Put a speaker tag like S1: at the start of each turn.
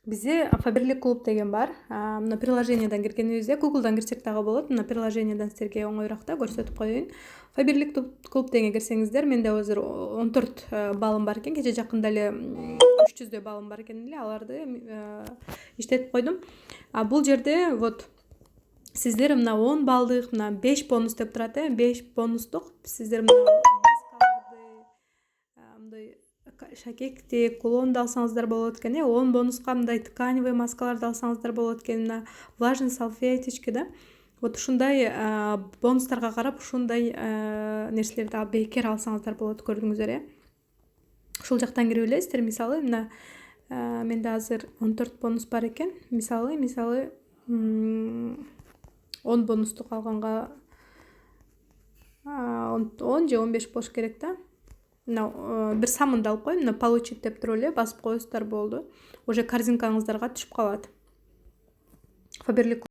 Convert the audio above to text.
S1: Бизде Фаберлик клуб деген бар. Мына приложениедан киргенибизде, Google'дан кирсек дагы болот. Мына приложениедан силерге оңоюраак да көрсөтүп коеюн. Фаберлик клуб деген кирсеңиздер, менде азыр 14 балым бар экен. Кече жакында эле 300 балым бар экен эле. Аларды иштетип койдум. Бул жерде вот сиздер мына 10 балдык, мына 5 бонус деп турат, 5 бонустук. Сиздер мына маскаларды, мындай шакекти, кулонду алсаңыздар болот экен. 10 бонуска мындай тканевый маскаларды алсаңыздар болот экен. Мына влажный салфеточки да. Вот ушундай бонустарга карап, ушундай нерселерди бекер алсаңыздар болот, көрдүңүздөр, Ушул жактан кирип элесиздер. Мисалы, мына менде азыр 14 бонус бар экен. Мисалы 10 бонустук алганга 10 же 15 болуш керек да. Мына бир самынды алып коюн, мына получить деп туруп эле басып коесуздар болду. Уже корзинкаңыздарга түшүп калат. Фаберлик